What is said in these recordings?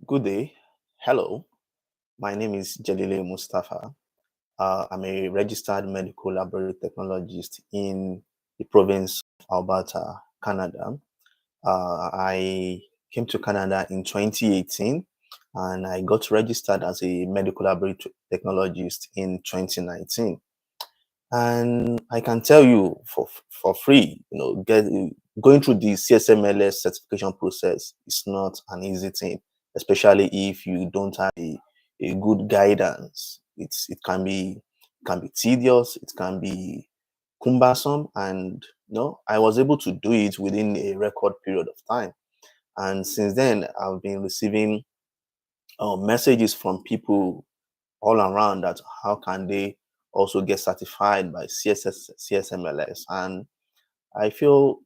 Good day. Hello. My name is Jalile Mustafa. I'm a registered medical laboratory technologist in the province of Alberta, Canada. I came to Canada in 2018 and I got registered as a medical laboratory technologist in 2019. And I can tell you for free, going through the CSMLS certification process is not an easy thing, especially if you don't have a good guidance. It can be tedious, it can be cumbersome, and I was able to do it within a record period of time. And since then, I've been receiving messages from people all around that how can they also get certified by CSMLS. And I feel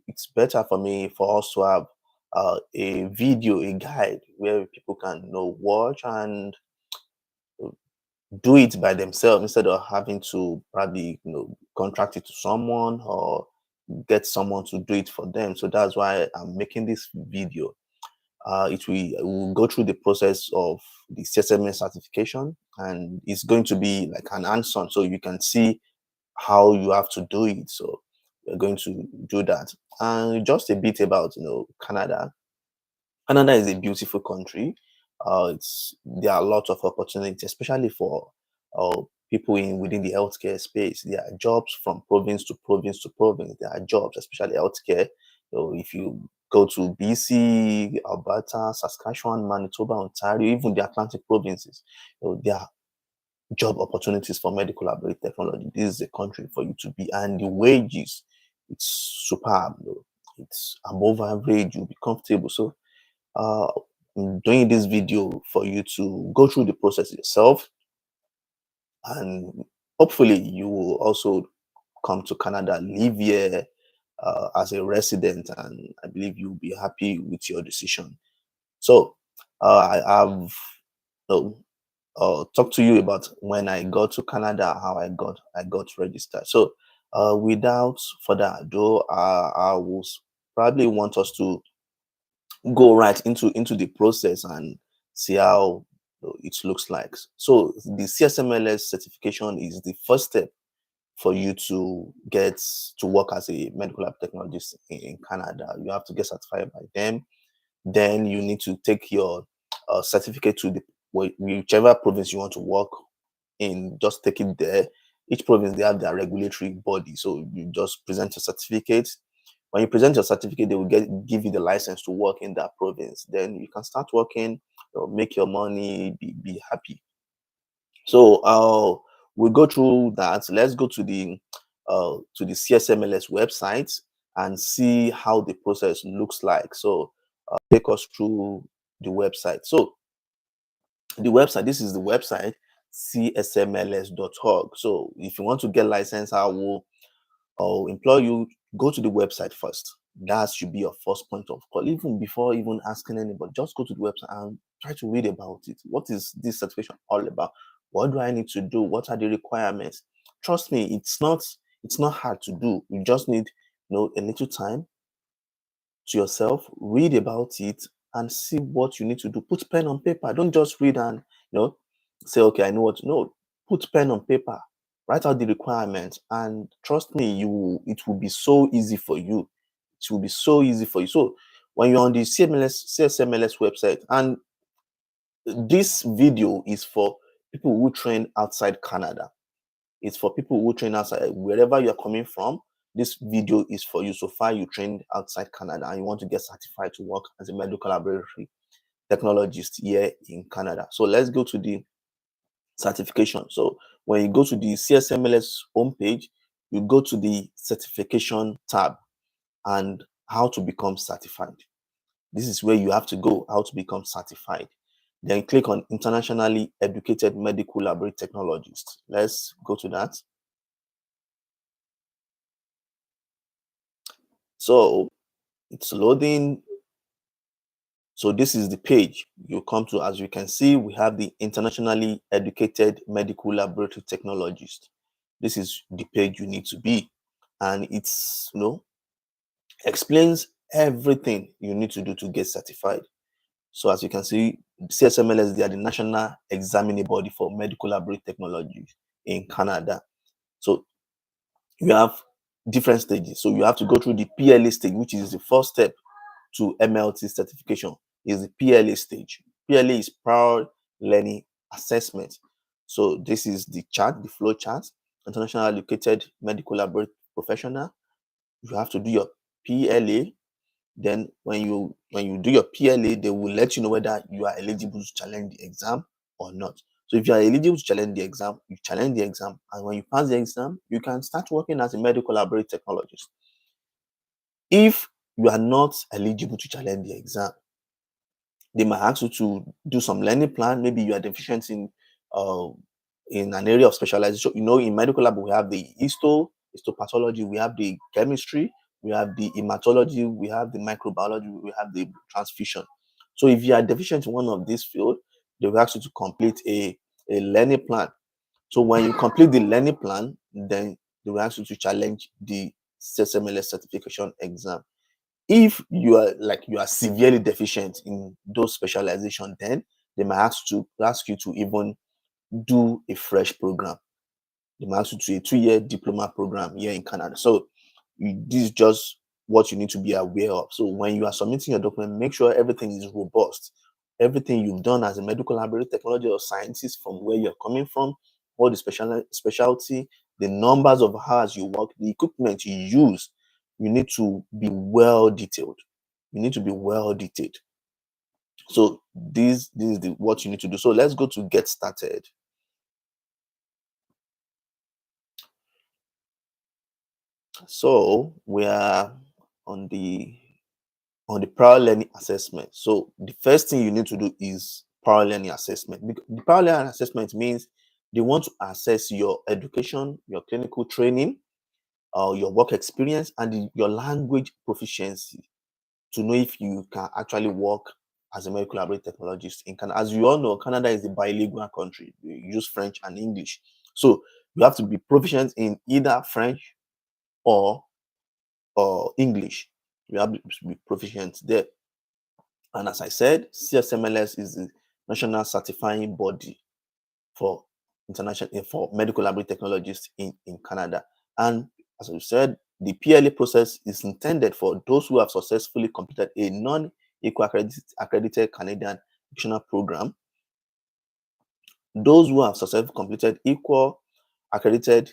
it's better for me for us to have a video, a guide where people can watch and do it by themselves instead of having to probably contract it to someone or get someone to do it for them. So that's why I'm making this video. It will go through the process of the CSMS certification, and it's going to be like an hands-on, so you can see how you have to do it. So we're going to do that. And just a bit about Canada. Canada is a beautiful country. There are a lot of opportunities, especially for uh, people in within the healthcare space. There are jobs from province to province to province. There are jobs, especially healthcare. So if you go to BC, Alberta, Saskatchewan, Manitoba, Ontario, even the Atlantic provinces, there are job opportunities for medical laboratory technology. This is a country for you to be, and the wages, it's superb. It's above average. You'll be comfortable. So uh, I'm doing this video for you to go through the process yourself, and hopefully you will also come to Canada, live here as a resident, and I believe you'll be happy with your decision. So I have talk to you about when I got to Canada, how I got registered. So without further ado, I will probably want us to go right into the process and see how it looks like. So the CSMLS certification is the first step for you to get to work as a medical lab technologist in Canada. You have to get certified by them. Then you need to take your certificate to the whichever province you want to work in. Just take it there. Each province, they have their regulatory body, so you just present your certificate. When you present your certificate, they will give you the license to work in that province. Then you can start working, make your money, be happy. So we'll go through that. Let's go to the CSMLS website and see how the process looks like. So take us through the website. So the website, this is the website, csmls.org. So if you want to get licensed, I'll implore you, go to the website first. That should be your first point of call. Even before even asking anybody, just go to the website and try to read about it. What is this certification all about? What do I need to do? What are the requirements? Trust me, it's not hard to do. You just need a little time to yourself, read about it, and see what you need to do. Put pen on paper. Don't just read and say, okay, I know what to know. Put pen on paper, write out the requirements, and trust me, it will be so easy for you. It will be so easy for you. So when you're on the CSMLS website, and this video is for people who train outside Canada. It's for people who train outside, wherever you're coming from. This video is for you. So far, you trained outside Canada and you want to get certified to work as a medical laboratory technologist here in Canada. So let's go to the certification. So when you go to the CSMLS homepage, you go to the certification tab and how to become certified. This is where you have to go, how to become certified. Then click on internationally educated medical laboratory technologist. Let's go to that. So it's loading. So this is the page you come to. As you can see, we have the internationally educated medical laboratory technologist. This is the page you need to be, and it's explains everything you need to do to get certified. So as you can see, CSMLS, they are the national examining body for medical laboratory technology in Canada. So you have different stages. So you have to go through the PLA stage, which is the first step to MLT certification, is the PLA stage. PLA is Prior Learning Assessment. So this is the chart, the flow chart. International allocated medical laboratory professional. You have to do your PLA. Then when you do your PLA, they will let you know whether you are eligible to challenge the exam or not. So if you are eligible to challenge the exam, you challenge the exam, and when you pass the exam, you can start working as a medical laboratory technologist. If you are not eligible to challenge the exam, they might ask you to do some learning plan. Maybe you are deficient uh, in an area of specialization. In medical lab, we have the histopathology, we have the chemistry, we have the hematology, we have the microbiology, we have the transfusion. So if you are deficient in one of these fields, they will ask you to complete a learning plan. So when you complete the learning plan, then they will ask you to challenge the CSMLS certification exam. If you are severely deficient in those specialization, then they might ask you to even do a fresh program. They might ask you to a 2-year diploma program here in Canada. So this is just what you need to be aware of. So when you are submitting your document, make sure everything is robust. Everything you've done as a medical laboratory technology or scientist, from where you're coming from, all the specialty, the numbers of hours you work, the equipment you use, you need to be well detailed. You need to be well detailed. So this is what you need to do. So let's go to get started. So we are on the prior learning assessment. So the first thing you need to do is prior learning assessment. The prior learning assessment means they want to assess your education, your clinical training, your work experience, and your language proficiency, to know if you can actually work as a medical laboratory technologist in Canada. As you all know, Canada is a bilingual country. We use French and English. So you have to be proficient in either French or English. You have to be proficient there. And as I said, CSMLS is the national certifying body for for medical laboratory technologists in Canada. And as I said, the PLA process is intended for those who have successfully completed a non-equal accredited Canadian educational program, those who have successfully completed equal accredited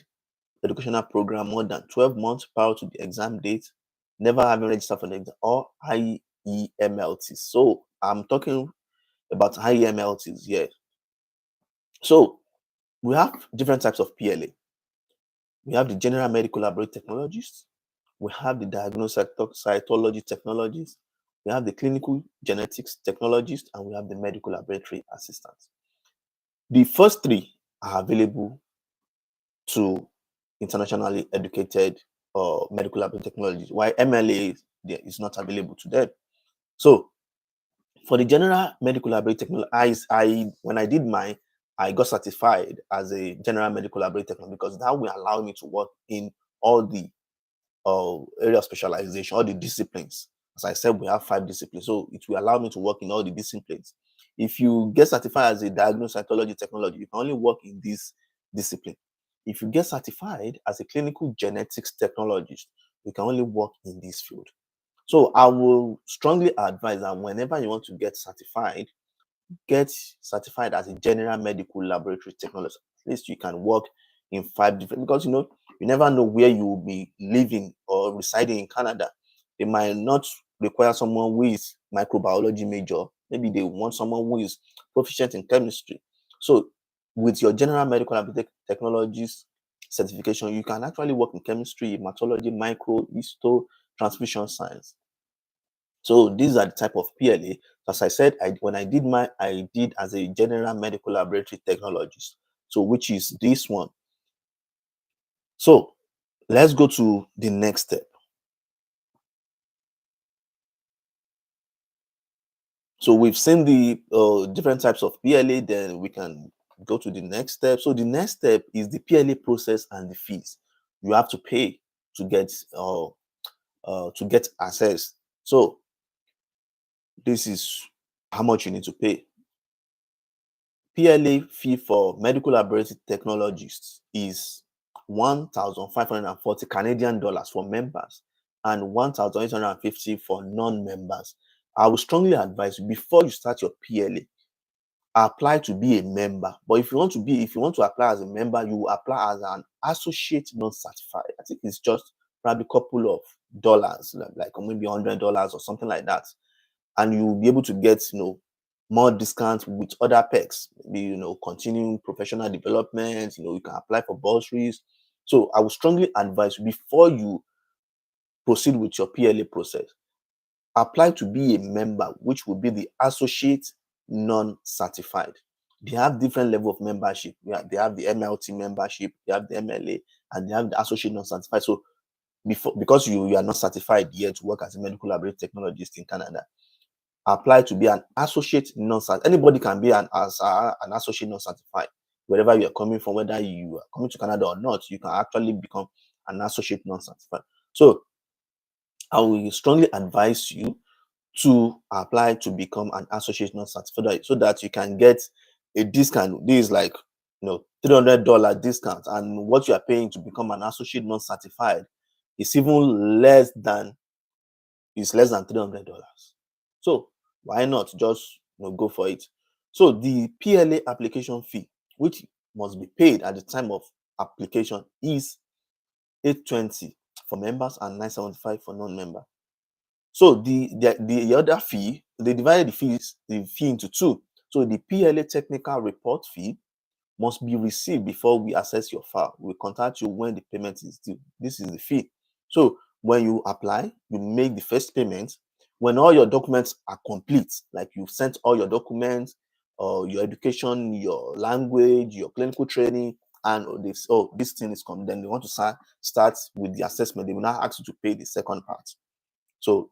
educational program more than 12 months prior to the exam date, never having registered for the exam, or IEMLTs. So I'm talking about IEMLTs here. So we have different types of PLA. We have the general medical laboratory technologist, we have the cytology technologist, we have the clinical genetics technologist, and we have the medical laboratory assistant. The first three are available to internationally educated medical laboratory technologists, while MLA is not available to them. So for the general medical laboratory technology, when I did mine, I got certified as a general medical laboratory technologist, because that will allow me to work in all the area of specialization, all the disciplines. As I said, we have 5 disciplines, so it will allow me to work in all the disciplines. If you get certified as a cytology technology, you can only work in this discipline. If you get certified as a clinical genetics technologist, you can only work in this field. So I will strongly advise that whenever you want to get certified as a general medical laboratory technologist. At least you can work in 5 different, because you never know where you will be living or residing in Canada. They might not require someone who is microbiology major. Maybe they want someone who is proficient in chemistry. So with your general medical laboratory technologist certification, you can actually work in chemistry, hematology, micro, histo, transfusion science. So these are the type of PLA. As I said, when I did I did as a general medical laboratory technologist. So which is this one. So let's go to the next step. So we've seen the different types of PLA, then we can go to the next step. So the next step is the PLA process and the fees. You have to pay to get access. So this is how much you need to pay. PLA fee for Medical Laboratory Technologists is 1,540 Canadian dollars for members and 1,850 for non-members. I would strongly advise you, before you start your PLA, apply to be a member. But if you want to apply as a member, you will apply as an associate non-certified. I think it's just probably a couple of dollars, like maybe $100 or something like that, and you will be able to get more discounts with other perks. Maybe continuing professional development. You can apply for bursaries. So I would strongly advise you, before you proceed with your PLA process, apply to be a member, which will be the associate non-certified. They have different level of membership. They have the MLT membership, they have the MLA, and they have the associate non-certified. So because you are not certified yet to work as a medical laboratory technologist in Canada, apply to be an associate non-certified. Anybody can be an associate non-certified. Wherever you are coming from, whether you are coming to Canada or not, you can actually become an associate non-certified. So I will strongly advise you to apply to become an associate non-certified so that you can get a discount. This is like $300 discount, and what you are paying to become an associate non-certified is even less than $300. So why not just go for it? So the PLA application fee, which must be paid at the time of application, is $820 for members and $975 for non-member. So the other fee, they divided the fee into two. So the PLA technical report fee must be received before we assess your file. We contact you when the payment is due. This is the fee. So when you apply, you make the first payment. When all your documents are complete, like you've sent all your documents, your education, your language, your clinical training, and this thing is come, then they want to start with the assessment. They will now ask you to pay the second part. So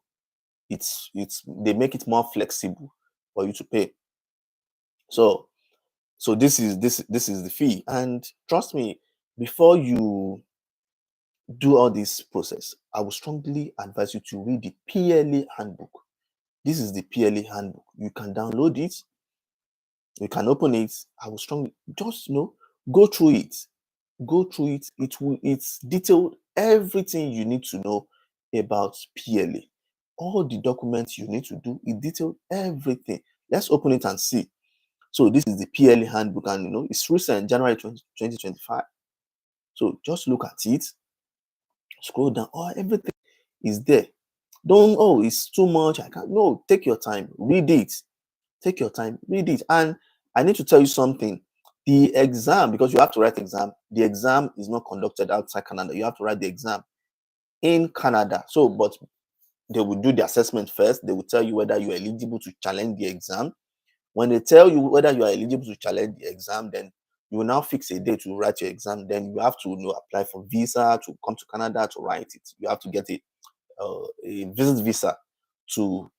they make it more flexible for you to pay. So this is the fee. And trust me, before you do all this process, I would strongly advise you to read the PLA handbook. This is the PLA handbook. You can download it, you can open it. I would strongly just go through it. It's detailed everything you need to know about PLA. All the documents you need to do, it detailed everything. Let's open it and see. So this is the PLA handbook, and it's recent, January 2025. So just look at it, scroll down. Everything is there. Don't, it's too much, I can't. No, take your time, read it. Take your time, read it. And I need to tell you something. The exam, because you have to write exam, the exam is not conducted outside Canada. You have to write the exam in Canada. So, but they will do the assessment first. They will tell you whether you are eligible to challenge the exam. When they tell you whether you are eligible to challenge the exam, then you will now fix a day to write your exam. Then you have to apply for visa to come to Canada to write it. You have to get a visit visa to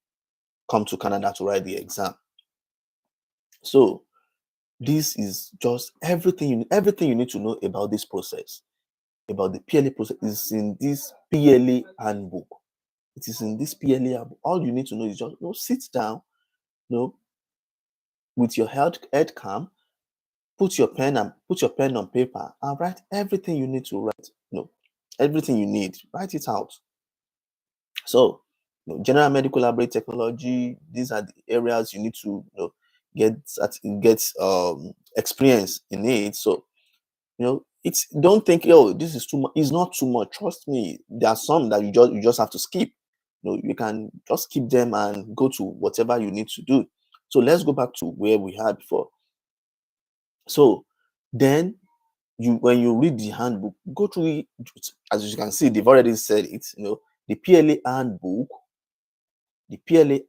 come to Canada to write the exam. So this is just everything you need to know about this process, about the PLA process, is in this PLA handbook. It is in this PLA handbook. All you need to know is just sit down, with your head calm, put your pen on paper and write everything you need to write. Everything you need, write it out. So general medical laboratory technology, these are the areas you need to get experience in it. So it's, don't think, this is too much. It's not too much. Trust me, there are some that you just have to skip. You can just skip them and go to whatever you need to do. So let's go back to where we had before. So then when you read the handbook, go through it. As you can see, they've already said it. The PLA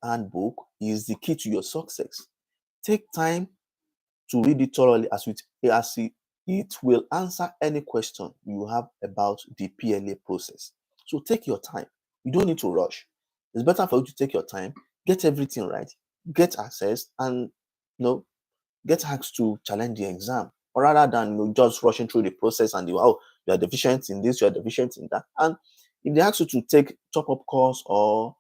handbook is the key to your success. Take time to read it thoroughly, as it will answer any question you have about the PLA process. So take your time. You don't need to rush. It's better for you to take your time, get everything right, get access, and get asked to challenge the exam, or rather than just rushing through the process and you are deficient in this, you are deficient in that. And if they ask you to take top-up course or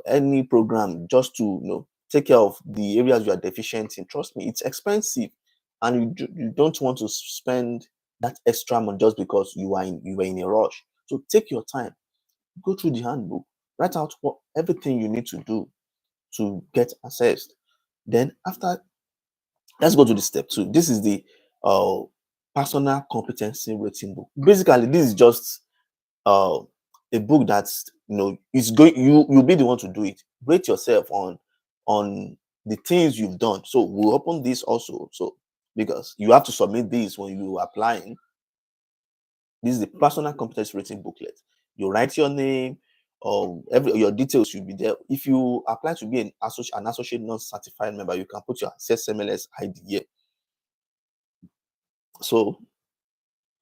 any program just to take care of the areas you are deficient in. Trust me, it's expensive, and you don't want to spend that extra money just because you were in a rush. So take your time, go through the handbook, write out what everything you need to do to get assessed. Then after, let's go to the step two. This is the uh, personal competency rating book. Basically, this is just uh, a book that's, is going, you'll be the one to do it. Rate yourself on the things you've done. So we'll open this also. So because you have to submit this when you are applying. This is the personal competency rating booklet. You write your name, every your details should be there. If you apply to be an associate non-certified member, you can put your CSMLS ID here. So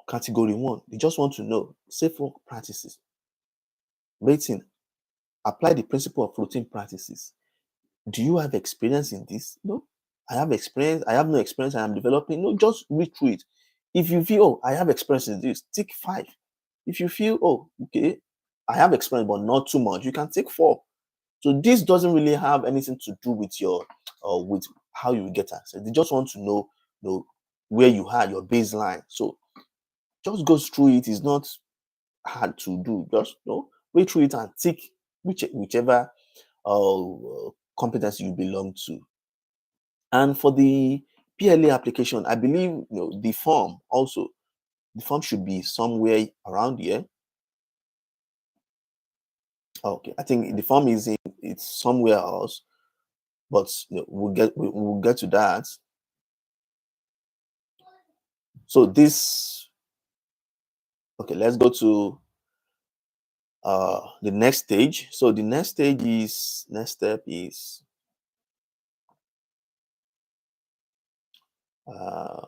category one, they just want to know safe work practices. Rating, apply the principle of routine practices. Do you have experience in this? No. I have experience. I have no experience. I am developing. No, just read through it. If you feel, oh, I have experience in this, take 5. If you feel, oh, okay, I have experience, but not too much, you can take 4. So this doesn't really have anything to do with your, with how you get access. They just want to know where you are, your baseline. So just go through it. It's not hard to do. Just read through it and tick whichever competence you belong to. And for the PLA application, I believe the form also, the form should be somewhere around here. Okay, I think the form it's somewhere else, but we'll get to that. So this, okay, let's go to the next stage. So the next step is I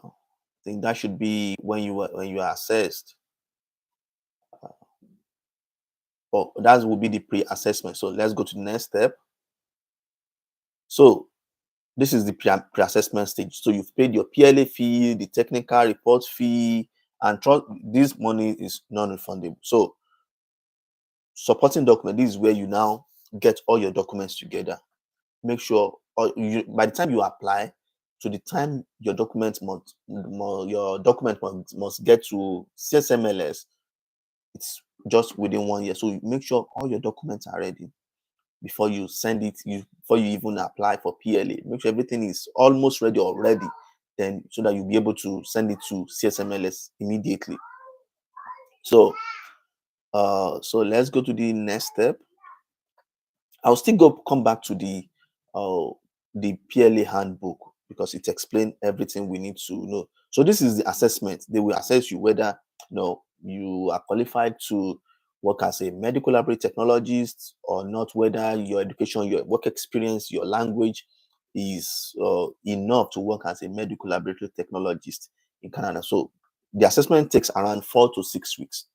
think that should be when you are assessed. But that will be the pre-assessment. So let's go to the next step. So this is the pre-assessment stage. So you've paid your PLA fee, the technical report fee, and this money is non-refundable. So supporting document, this is where you now get all your documents together. Make sure, by the time you apply, to the time your document must get to CSMLS, it's just within 1 year. So you make sure all your documents are ready before you send it, before you even apply for PLA. Make sure everything is almost ready already, then so that you'll be able to send it to CSMLS immediately. So so let's go to the next step. I'll still come back to the PLA handbook because it explains everything we need to know. So this is the assessment. They will assess you whether you are qualified to work as a medical laboratory technologist or not, whether your education, your work experience, your language is enough to work as a medical laboratory technologist in Canada. So the assessment takes around 4 to 6 weeks.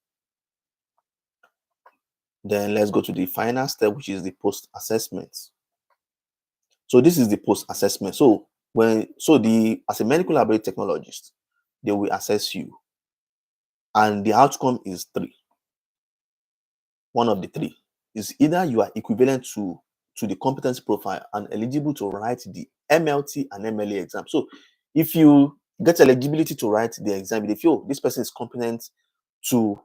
Then let's go to the final step, which is the post-assessment. So this is the post-assessment. So as a medical laboratory technologist, they will assess you, and the outcome is 3. One of the 3 is either you are equivalent to the competency profile and eligible to write the MLT and MLA exam. So if you get eligibility to write the exam, if this person is competent to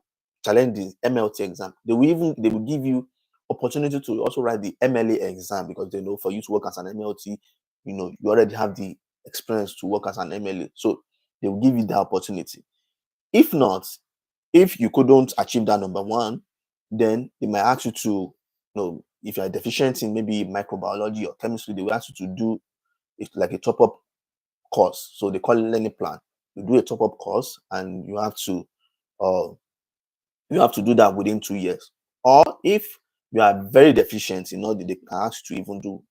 challenge the MLT exam, they will give you opportunity to also write the MLA exam, because they know for you to work as an MLT, you already have the experience to work as an MLA. So they will give you the opportunity. If not, if you couldn't achieve that number 1, then they might ask you to, if you're deficient in maybe microbiology or chemistry, they will ask you to do it like a top-up course. So they call it learning plan. You do a top-up course, and you have to do that within 2 years. Or if you are very deficient, they can ask you to even do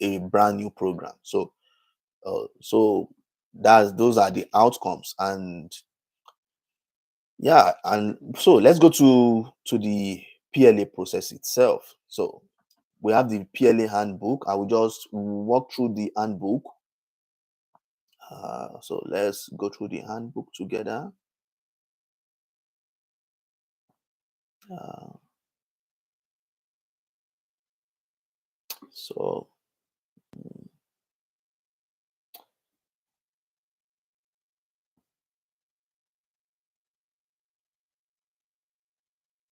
a brand new program. So those are the outcomes. And yeah, and so let's go to the PLA process itself. So we have the PLA handbook. I will just walk through the handbook. So let's go through the handbook together. So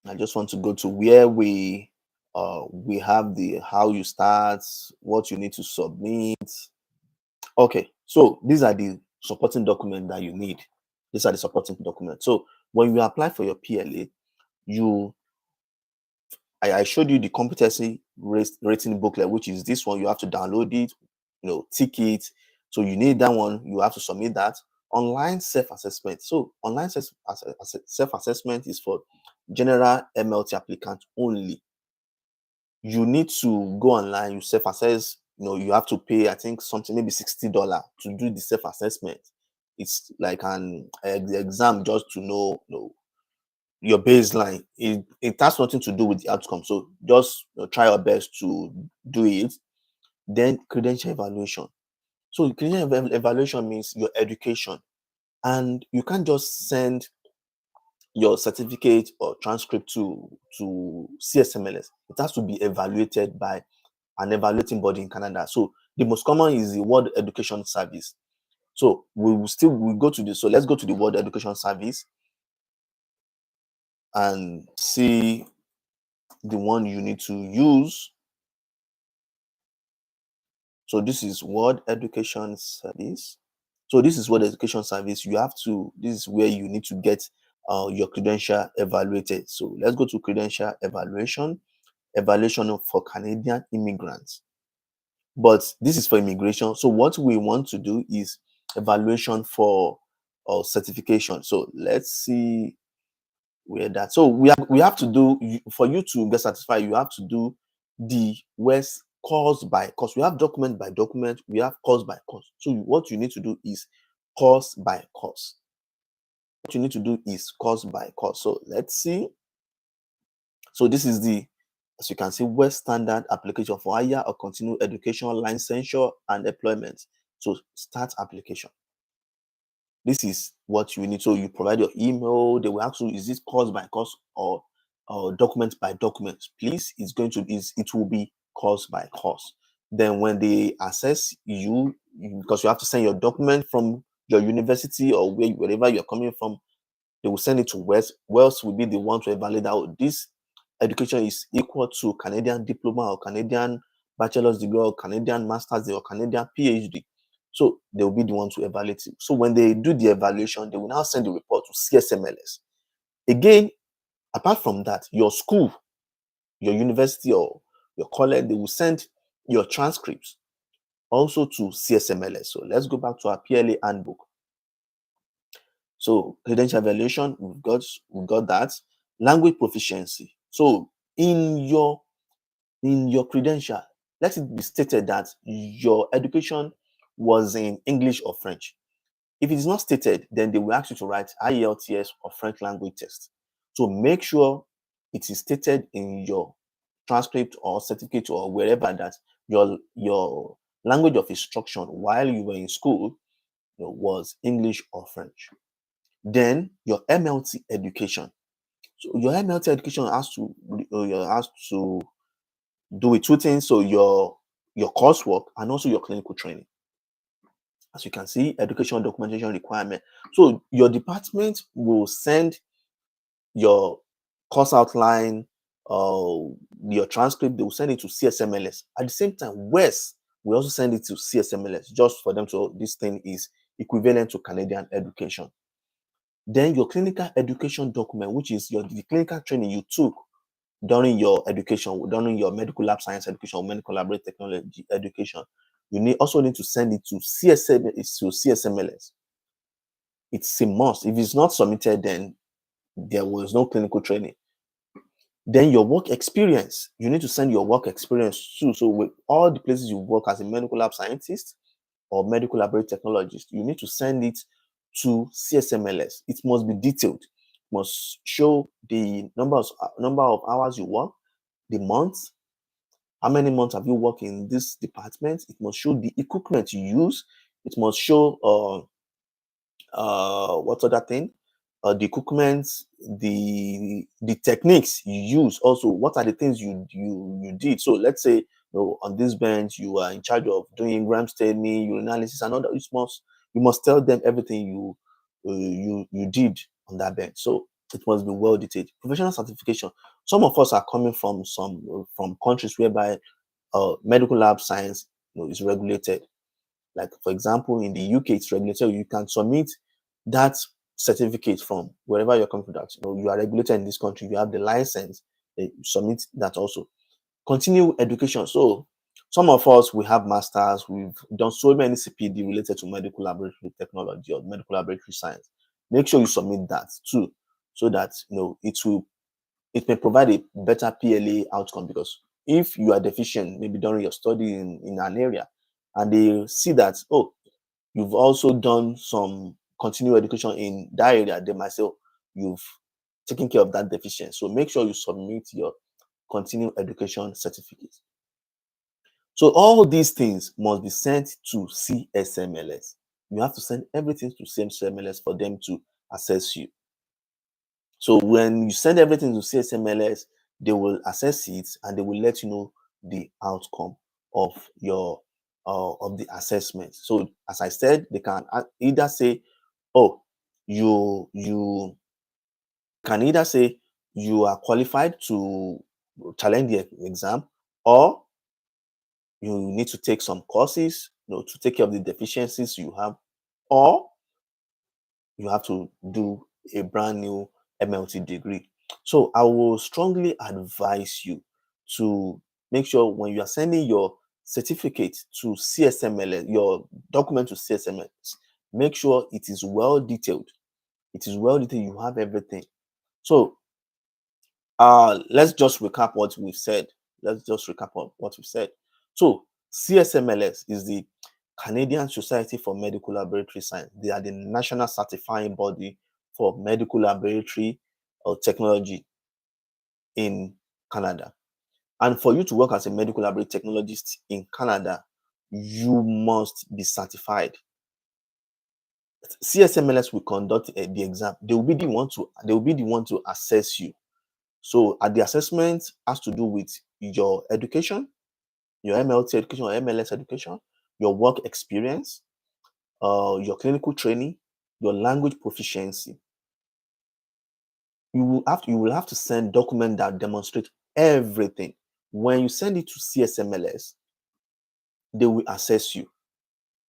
I just want to go to where we have the how you start, what you need to submit. Okay, so these are the supporting documents that you need. These are the supporting documents. So when you apply for your PLA, you I showed you the competency rating booklet, which is this one. You have to download it, tick it. So you need that one. You have to submit that. Online self-assessment. So online self-assessment is for general MLT applicant only. You need to go online, you self-assess. You have to pay, I think, something maybe $60 to do the self-assessment. It's like an exam just to know your baseline. It has nothing to do with the outcome. So just try your best to do it. Then credential evaluation. So credential evaluation means your education, and you can't just send your certificate or transcript to CSMLS. It has to be evaluated by an evaluating body in Canada. So the most common is the World Education Service. So we go to this. So let's go to the World Education Service and see the one you need to use. So this is World Education Service. So this is World Education Service. This is where you need to get your credential evaluated. So let's go to credential evaluation for Canadian immigrants. But this is for immigration. So what we want to do is evaluation for certification. So let's see where that. So we have to do, for you to get certified, you have to do the West course by course. We have document by document, we have course by course. So what you need to do is course by course. What you need to do is course by course. So let's see. So this is as you can see, West Standard application for higher or continued education, licensure, and employment. So start application. This is what you need. So you provide your email. They will ask you, is this course by course or document by document? Please, it will be course by course. Then when they assess you, because you have to send your document from your university or wherever you're coming from, they will send it to West. West will be the one to evaluate out this education is equal to Canadian diploma or Canadian bachelor's degree or Canadian master's degree or Canadian PhD. So they will be the one to evaluate it. So when they do the evaluation, they will now send the report to CSMLS. Again, apart from that, your school, your university or your college, they will send your transcripts also to CSMLS. So let's go back to our PLA handbook. So credential evaluation, we've got that. Language proficiency. So in your credential, let it be stated that your education was in English or French. If it is not stated, then they will ask you to write IELTS or French language test. So make sure it is stated in your transcript or certificate or wherever that your language of instruction while you were in school was English or French. Then your MLT education. So your MLT education has to do with two things. So your coursework and also your clinical training. As you can see, education documentation requirement. So your department will send your course outline, your transcript. They will send it to CSMLS. At the same time, West will also send it to CSMLS just for them to. This thing is equivalent to Canadian education. Then your clinical education document, which is the clinical training you took during your education, during your medical lab science education, or medical laboratory technology education, you also need to send it to CSMLS. It's a must. If it's not submitted, then there was no clinical training. Then your work experience, you need to send your work experience too. So with all the places you work as a medical lab scientist or medical laboratory technologist, you need to send it to CSMLS. It must be detailed. It must show the number of hours you work, the months, how many months have you worked in this department. It must show the equipment you use. It must show what other thing, the equipment, the techniques you use. Also, what are the things you did? So let's say on this bench you are in charge of doing gram staining, urinalysis, and all that. You must tell them everything you did on that bench. So It must be well detailed. Professional certification. Some of us are coming from from countries whereby medical lab science, is regulated. Like for example, in the UK, it's regulated. You can submit that certificate from wherever you're coming from. That you are regulated in this country. You have the license. You submit that also. Continue education. So some of us, we have masters. We've done so many CPD related to medical laboratory technology or medical laboratory science. Make sure you submit that too, so that it may provide a better PLA outcome. Because if you are deficient, maybe during your study in an area, and they see that, oh, you've also done some continuing education in that area, they might say, oh, you've taken care of that deficiency. So make sure you submit your continuing education certificate. So all these things must be sent to CSMLS. You have to send everything to CSMLS for them to assess you. So when you send everything to CSMLS, they will assess it and they will let you know the outcome of your of the assessment. So as I said, they can either say, oh, you can either say you are qualified to challenge the exam, or you need to take some courses, to take care of the deficiencies you have, or you have to do a brand new MLT degree. So I will strongly advise you to make sure when you are sending your certificate to CSMLS, your document to CSMLS, make sure it is well detailed. It is well detailed. You have everything. So let's just recap what we've said. Let's just recap on what we've said. So CSMLS is the Canadian Society for Medical Laboratory Science. They are the national certifying body for medical laboratory or technology in Canada. And for you to work as a medical laboratory technologist in Canada, you must be certified. CSMLS will conduct the exam. They will be the one to assess you. So the assessment has to do with your education, your MLT education or MLS education, your work experience, your clinical training, your language proficiency. You will have to send documents that demonstrate everything. When you send it to CSMLS, they will assess you.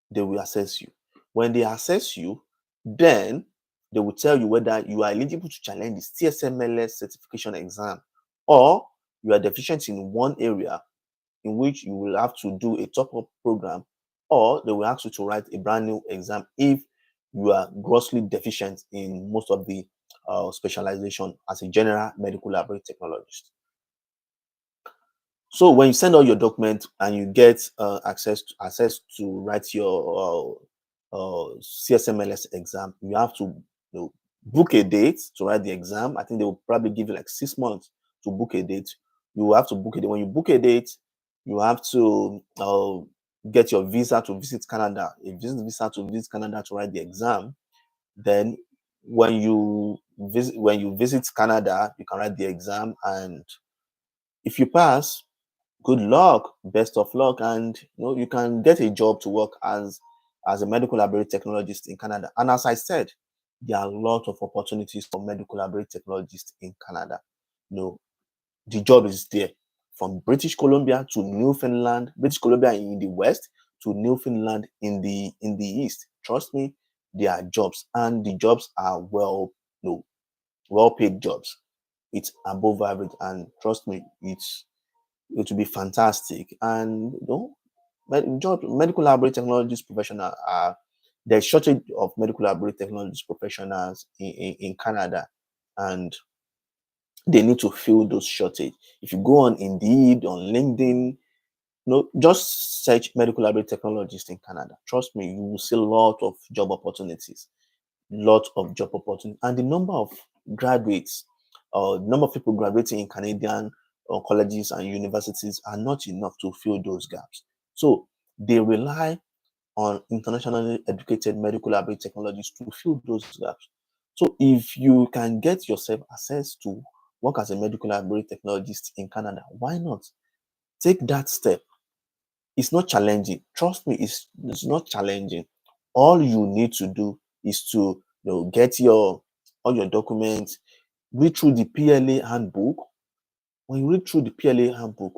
They will assess you. When they assess you, then they will tell you whether you are eligible to challenge the CSMLS certification exam, or you are deficient in one area in which you will have to do a top-up program, or they will ask you to write a brand new exam if you are grossly deficient in most of the specialization as a general medical laboratory technologist. So when you send all your documents and you get access to write your CSMLS exam, you have to book a date to write the exam. I think they will probably give you like 6 months to book a date. You have to book it. When you book a date, you have to get your visa to visit Canada, a visa to visit Canada to write the exam. Then when you visit Canada, you can write the exam, and if you pass, good luck, best of luck, and you can get a job to work as a medical laboratory technologist in Canada. And as I said, there are a lot of opportunities for medical laboratory technologists in Canada. The job is there, from British Columbia to Newfoundland, British Columbia in the west to Newfoundland in the east. Trust me, there are jobs, and the jobs are well paid jobs. It's above average, and trust me, it will be fantastic. And medical laboratory technologists professional are there's shortage of medical laboratory technologists professionals in Canada, and they need to fill those shortage. If you go on Indeed, on LinkedIn, just search medical laboratory technologist in Canada. Trust me, you will see a lot of job opportunities, and the number of graduates, number of people graduating in Canadian colleges and universities are not enough to fill those gaps. So they rely on internationally educated medical laboratory technologists to fill those gaps. So if you can get yourself access to work as a medical laboratory technologist in Canada, why not? Take that step. It's not challenging. Trust me, it's not challenging. All you need to do is to get all your documents, read through the PLA handbook. When you read through the PLA handbook,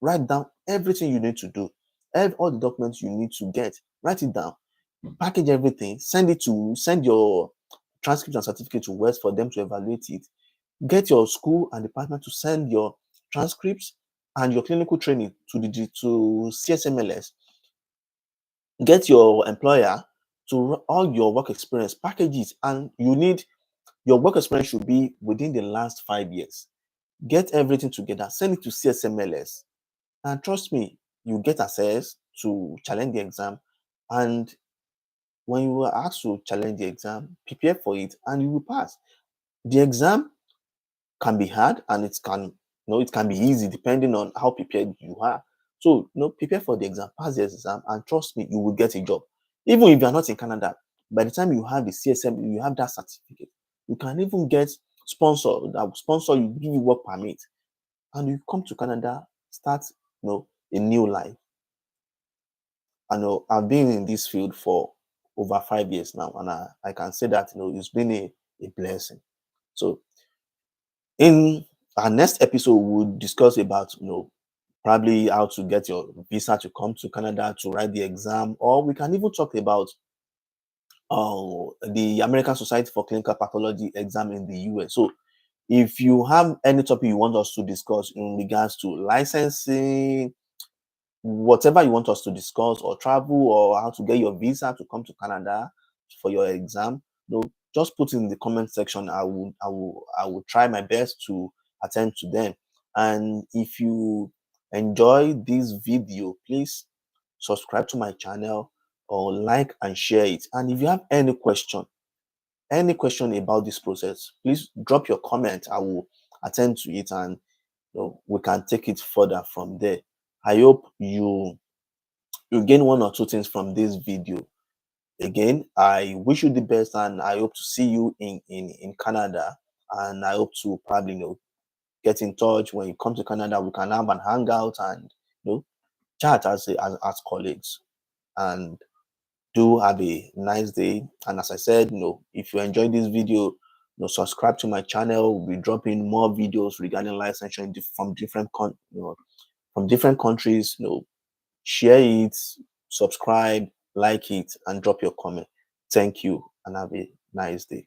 write down everything you need to do, all the documents you need to get. Write it down, package everything, send your transcript and certificate to West for them to evaluate it. Get your school and department to send your transcripts and your clinical training to CSMLS. Get your employer to all your work experience packages, and your work experience should be within the last 5 years. Get everything together, send it to CSMLS, and trust me, you get access to challenge the exam. And when you are asked to challenge the exam, prepare for it and you will pass. The exam can be hard and it can be easy depending on how prepared you are. So prepare for the exam, pass the exam, and trust me, you will get a job. Even if you are not in Canada, by the time you have the CSM, you have that certificate, you can even get sponsor that will sponsor you, give you work permit, and you come to Canada, start a new life. I know I've been in this field for over 5 years now, and I can say that it's been a blessing. So in our next episode, we'll discuss about probably how to get your visa to come to Canada to write the exam, or we can even talk about the American Society for Clinical Pathology exam in the US. So if you have any topic you want us to discuss in regards to licensing, whatever you want us to discuss, or travel, or how to get your visa to come to Canada for your exam, just put in the comment section. I will try my best to attend to them. And if you enjoy this video, please subscribe to my channel or like and share it. And if you have any question about this process, please drop your comment. I will attend to it, and we can take it further from there. I hope you gain one or two things from this video. Again, I wish you the best, and I hope to see you in Canada. And I hope to probably get in touch when you come to Canada. We can have an hangout and chat as colleagues. And do have a nice day. And as I said, if you enjoyed this video, subscribe to my channel. We'll be dropping more videos regarding licensure from different countries. Share it, subscribe, like it, and drop your comment. Thank you, and have a nice day.